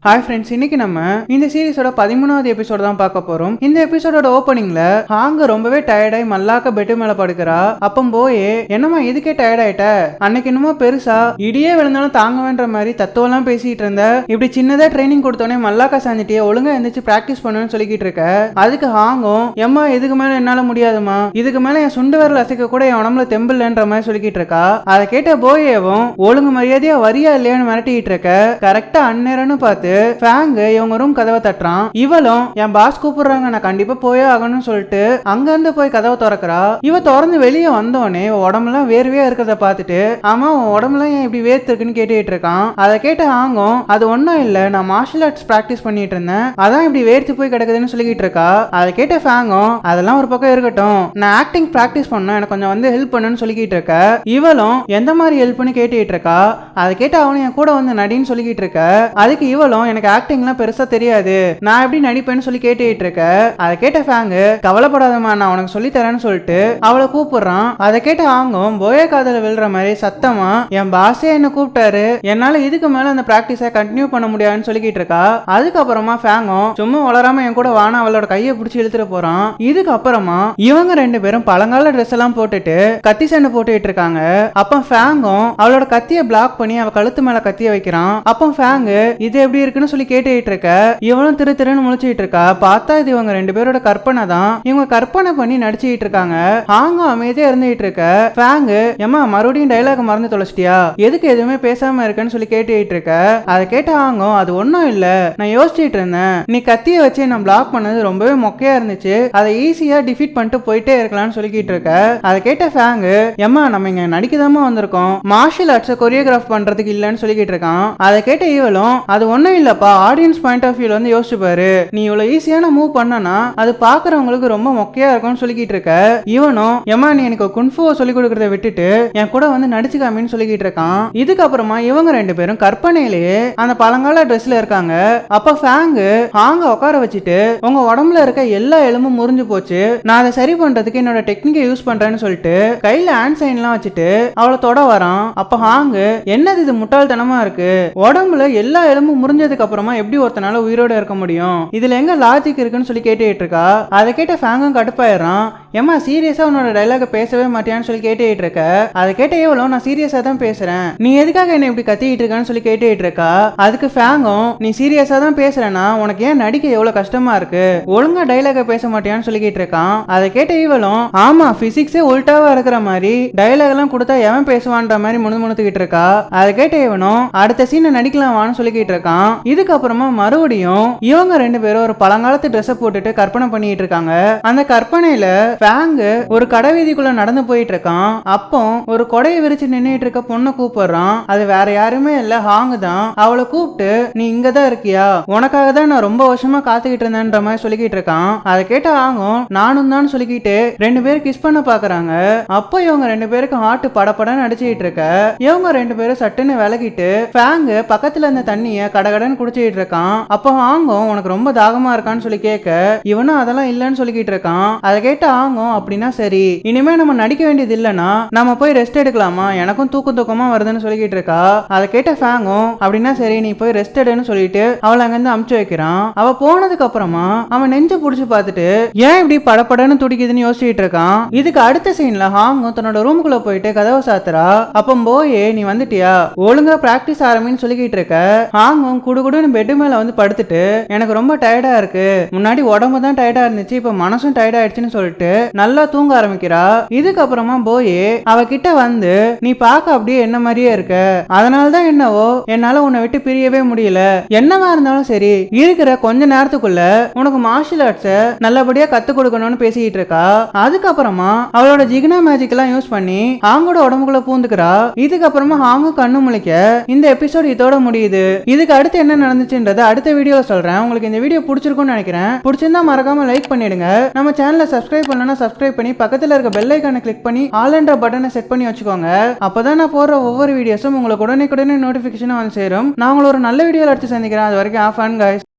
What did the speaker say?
Hi friends, இன்னைக்கு நம்ம இந்த சீரிஸோட 13வது எபிசோட் தான் பார்க்க போறோம். இந்த எபிசோடோட ஓப்பனிங்ல ஹாங்க ரொம்பவே டயர்டாயி மல்லாக்க பெட்டு மேல படுக்கிறா. அப்பம் போய் என்னமா இதுக்கே டயர்ட் ஆயிட்ட, அன்னைக்கு என்னமோ பெருசா இடியே விழுந்தாலும் தாங்குவேன்ற மாதிரி தத்துவெல்லாம் பேசிட்டு இருந்த, இப்படி சின்னதா ட்ரைனிங் கொடுத்தோடனே மல்லாக்கா சாஞ்சிட்டே ஒழுங்கா எந்திரிச்சு பிராக்டிஸ் பண்ணுன்னு சொல்லிக்கிட்டு இருக்க. அதுக்கு ஹாங்கும் எம்மா இதுக்கு மேல என்னால முடியாதுமா, இதுக்கு மேல என் சுண்டு விரல் அசைக்க கூட என் உடம்புல தெம்பில்லைன்ற மாதிரி சொல்லிக்கிட்டு இருக்கா. அதை கேட்ட போயேவும் ஒழுங்கு மரியாதையா வரியா இல்லையான்னு மிரட்டிக்கிட்டு இருக்க. கரெக்டா அந்நேரம்னு பார்த்து ஃபேங்க் இவங்க ரூம் கதவை தட்டுறான். இவளும் என் பாஸ் கூப்பிடுறாங்க, நான் கண்டிப்பா போயே ஆகணும்னு சொல்லிட்டு அங்க இருந்து போய் கதவை திறக்கிறா. இவ திறந்து வெளியே வந்தோடனே உடம்புலாம் வேர்வையா இருக்கிறத பார்த்துட்டு, ஆமா உன் உடம்புலாம் ஏன் இப்படி வேர்த்து இருக்குன்னு கேட்டுட்டு இருக்கான். அதை கேட்டு ஆங்கும் அது ஒன்னும் இல்ல, நான் மார்ஷல் ஆர்ட்ஸ் பிராக்டிஸ் பண்ணிட்டு இருந்தேன், அதான் இப்படி வேர்த்து போய் கிடக்குதுன்னு சொல்லிக்கிட்டு இருக்கா. அதை கேட்ட ஃபேங்கும் அதெல்லாம் ஒரு பக்கம் இருக்கட்டும், நான் ஆக்டிங் பிராக்டிஸ் பண்ண எனக்கு கொஞ்சம் வந்து ஹெல்ப் பண்ணுன்னு சொல்லிக்கிட்டு இருக்க. இவளும் எந்த மாதிரி ஹெல்ப்னு கேட்டுட்டு இருக்கா. அதை கேட்டு அவனும் என் கூட வந்து நடின்னு சொல்லிக்கிட்டு இருக்க. அதுக்கு இவளும் எனக்கு ஆக்டிங்லாம் பெருசா தெரியாது, நான் எப்படி நடிப்பேன்னு சொல்லி கேட்டுட்டு இருக்க. அதை கேட்ட ஃபேங் கவலைப்படாதமா நான் உனக்கு சொல்லி தரேன்னு சொல்லிட்டு அவளை கூப்பிடுறான். அதை கேட்ட ஆங்கும் போய காதல விழுற மாதிரி சத்தமா என் பாஸே என்ன கூப்பிட்டாரு, என்னால இதுக்கு மேல அந்த பிராக்டிஸை கண்டினியூ பண்ண முடியாதுன்னு சொல்லிக்கிட்டு இருக்கா. அதுக்கப்புறமா ஃபேங்கும் சும்மா வளராம என் கூட வானா அவளோட கையை பிடிச்சி இழுத்துட்டு போறான். இதுக்கப்புறமா இவங்க ரெண்டு பேரும் பழங்கால ட்ரெஸ் எல்லாம் போட்டுட்டு கத்தி சண்டை போட்டுட்டு இருக்காங்க. அப்ப ஃபேங்கும் அவளோட கத்தியை பிளாக் பண்ணி அவ கழுத்து மேல கத்திய வைக்கிறான். அப்ப ஃபேங் இது எப்படி இருக்குன்னு சொல்லி கேட்டுட்டு இருக்க. இவனும் திரு திருன்னு முழிச்சிட்டு இருக்கா. பார்த்தா இது இவங்க ரெண்டு பேரோட கற்பனை தான், இவங்க கற்பனை பண்ணி நடிச்சுட்டு இருக்காங்க. ஹாங்க அமைதியா இருந்துட்டு இருக்க. ஃபேங் ஏமா மறுபடியும் டைலாக் மறந்து தொலைச்சிட்டியா, எதுக்கு எதுவுமே பேசாம இருக்கன்னு சொல்லி கேட்டுட்டு இருக்க. அதை கேட்ட ஹாங்கும் அது ஒன்னும் இல்ல, நான் யோசிச்சுட்டு இருந்தேன், நீ கத்திய வச்சு நான் பிளாக் பண்ணது ரொம்பவே மொக்கையா இருந்துச்சு, அதை ஈஸியா டிஃபீட் பண்ணிட்டு போயிட்டே இருக்கலாம்னு சொல்லிக்கிட்டு இருக்க. அதை கேட்ட ஃபேங் ஏமா நம்ம இங்க நடிக்கதாமா வந்திருக்கோம், மார்ஷல் ஆர்ட்ஸை கொரியோகிராஃப் பண்றதுக்கு இல்லன்னு சொல்லிக்கிட்டு இருக்கான். அதை கேட்ட இவளும் அது ஒன்னும் இல்லப்பா, ஆடியன்ஸ் பாயிண்ட் ஆஃப் வியூல வந்து யோசிச்சு பாரு, நீ இவ்வளவு ஈஸியான மூவ் பண்ணனா அது பாக்குறவங்களுக்கு ரொம்ப மொக்கையா இருக்கும்னு சொல்லிக்கிட்டு இருக்க. இவனும் ஏமா நீ எனக்கு குன்ஃபுவை சொல்லி கொடுக்கறத விட்டுட்டு என் கூட வந்து நடிச்சுக்காமின்னு சொல்லிக்கிட்டு இருக்கான். இதுக்கப்புறமா இவங்க ரெண்டு பேரும் கற்பனையிலேயே அந்த பழங்கால ட்ரெஸ்ல இருக்காங்க. அப்ப ஃபேங் ஹாங்க உட்கார வச்சுட்டு உங்க உடம்புல இருக்க எல்லா எலும்பும் முறிஞ்சு போச்சு, நான் அதை சரி பண்றதுக்கு என்னோட டெக்னிக்கை யூஸ் பண்றேன்னு சொல்லிட்டு கையில ஹேண்ட் சைன் எல்லாம் வச்சுட்டு அவளை தொட வரான். அப்ப ஹாங் என்னது இது முட்டாள்தனமா இருக்கு, உடம்புல எல்லா எலும்பும் முறிஞ்சதுக்கு அப்புறமா எப்படி ஒருத்தனால உயிரோட இருக்க முடியும், இதுல எங்க லாஜிக் இருக்குன்னு சொல்லி கேட்டுட்டு இருக்கா. அதை கேட்ட ஃபேங்கும் கடுப்பாயிடுறான். ஏமா சீரியஸா உன்னோட டைலாக பேசவே மாட்டியான்னு சொல்லி கேட்டுட்டு இருக்க. அதை கேட்ட எவ்வளவு நான் சீரியஸா தான் பேசுறேன், நீ எதுக்காக என்ன இப்படி கத்திட்டு இருக்கான்னு சொல்லி கேட்டுட்டு இருக்கா. அதுக்கு ஃபேங்கும் நீ சீரியஸா தான் பேசுறேன்னா உனக்கு ஏன் நடிக்க எவ்வளவு கஷ்டமா இருக்கு, ஒழுங்கா டைலாக பேச மாட்டியான்னு சொல்லிக்கிட்டு இருக்கான். அதை கேட்ட இவளும் ஆமா பிசிக்ஸே உல்டாவா இருக்கிற மாதிரி டைலாக் எல்லாம் கொடுத்தா எவன் பேசுவான்ற மாதிரி முணுமுணுத்துக்கிட்டு இருக்கா. அதை கேட்ட இவனும் அடுத்த சீனை நடிக்கலாமான்னு சொல்லிக்கிட்டு இருக்கான். இதுக்கப்புறமா மறுபடியும் இவங்க ரெண்டு பேரும் ஒரு பழங்காலத்து ட்ரெஸ் போட்டுட்டு கற்பனை பண்ணிட்டு இருக்காங்க. அந்த கற்பனையில ஃபேங் ஒரு கடை வீதிக்குள்ள நடந்து போயிட்டு இருக்கான். அப்போ ஒரு கொடையை விரிச்சு நின்னுட்டு இருக்க பொண்ணை கூப்பிடுறான். அது வேற யாருமே இல்ல, ஹாங் தான். அவளை கூப்பிட்டு நீ இங்க தான் இருக்கியா, உனக்காக தான் நான் ரொம்ப வருஷமா காத்துக்கிட்டு இருந்தேன்ற மாதிரி சொல்லிக்கிட்டு இருக்கான். அதை கேட்ட ஹாங்கும் நானும் தான் சொல்லிக்கிட்டு ரெண்டு பேரும் கிஸ் பண்ண பாக்குறாங்க. அப்போ இவங்க ரெண்டு பேருக்கு ஹார்ட் படப்படன்னு அடிச்சுட்டு இருக்க. இவங்க ரெண்டு பேரும் சட்டுன்னு விலகிட்டு ஃபேங் பக்கத்துல இருந்த தண்ணிய கடகடன்னு குடிச்சிட்டு இருக்கான். அப்போ ஹாங்கும் உனக்கு ரொம்ப தாகமா இருக்கான்னு சொல்லி கேட்க இவனும் அதெல்லாம் இல்லன்னு சொல்லிக்கிட்டு இருக்கான். அதை கேட்ட ஹாங்கும் அப்படின்னா சரி, இனிமே நம்ம நடிக்க வேண்டியது இல்லனா நம்ம போய் ரெஸ்ட் எடுக்கலாமா, எனக்கும் தூக்கமா வருதுன்னு சொல்லிக்கிட்டு இருக்கா. அதை கேட்ட ஃபேங்கும் அப்படின்னா சரி நீ போய் ரெஸ்ட் எடுன்னு சொல்லிட்டு அவளை அங்கிருந்து அமுச்சு வைக்கிறான். அவ போனதுக்கு அப்புறமா அவன் நெஞ்ச புடிச்சு பார்த்துட்டு ஏன் இப்படி படப்படன்னு துடிக்குதுன்னு யோசிச்சுட்டு இருக்கான். இதுக்கு அடுத்த சீன்ல ஹாங்கும் தன்னோட ரூமுக்குள்ள போயிட்டு கதவை சாத்துறா. அப்ப போயே நீ வந்துட்டியா, ஒழுங்கா பிராக்டிஸ் ஆரம்பின்னு சொல்லிக்கிட்டு இருக்க. ஹாங்கும் குடுகுடுன்னு பெட் மேல வந்து படுத்துட்டு எனக்கு ரொம்ப டயர்டா இருக்கு, முன்னாடி உடம்பு தான் டயர்டா இருந்துச்சு, இப்ப மனசும் டயர்டா ஆயிடுச்சுன்னு சொல்லிட்டு நல்லா தூங்க ஆரம்பிக்கிறா. இதுக்கப்புறமா போய் அவகிட்ட வந்து நீ பார்க்க அப்படியே என்ன மாதிரியே இருக்க, அதனாலதான் என்னவோ என்னால உன்னை விட்டு பிரியவே முடியல, என்னவா இருந்தாலும் சரி இருக்கிற கொஞ்ச நேரத்துக்குள்ள உனக்கு மார்ஷல் ஆர்ட்ஸ நல்லபடியா கத்து கொடுக்கணும்னு பேசிக்கிட்டு இருக்கா. அதுக்கப்புறமா அவளோட ஜிக்னா மேஜிக் எல்லாம் யூஸ் பண்ணி ஹாங்கோட உடம்புக்குள்ள பூந்துக்கிறா. இதுக்கப்புறமா ஹாங்கு கண்ணு முழிக்க இந்த எபிசோட் இதோட முடியுது. இதுக்கு அடுத்து என்ன நடந்துச்சுன்றது அடுத்த வீடியோல சொல்றேன். உங்களுக்கு இந்த வீடியோ பிடிச்சிருக்கும்னு நினைக்கிறேன். பிடிச்சிருந்தா மறக்காம லைக் பண்ணிடுங்க. நம்ம சேனலை சப்ஸ்கிரைப் பண்ணலனா சப்ஸ்கிரைப் பண்ணி பக்கத்துல இருக்க பெல் ஐகானை கிளிக் பண்ணி ஆல் என்ற பட்டனை செட் பண்ணி வச்சுக்கோங்க. அப்பதான் நான் போடுற ஒவ்வொரு வீடியோஸும் உங்களுக்கு உடனே நோட்டிபிகேஷன் வந்து சேரும். நான் உங்களை ஒரு நல்ல வீடியோல எடுத்து சந்திக்கிறேன். அது வரைக்கும் ஆஃப் ஆன் கைஸ்.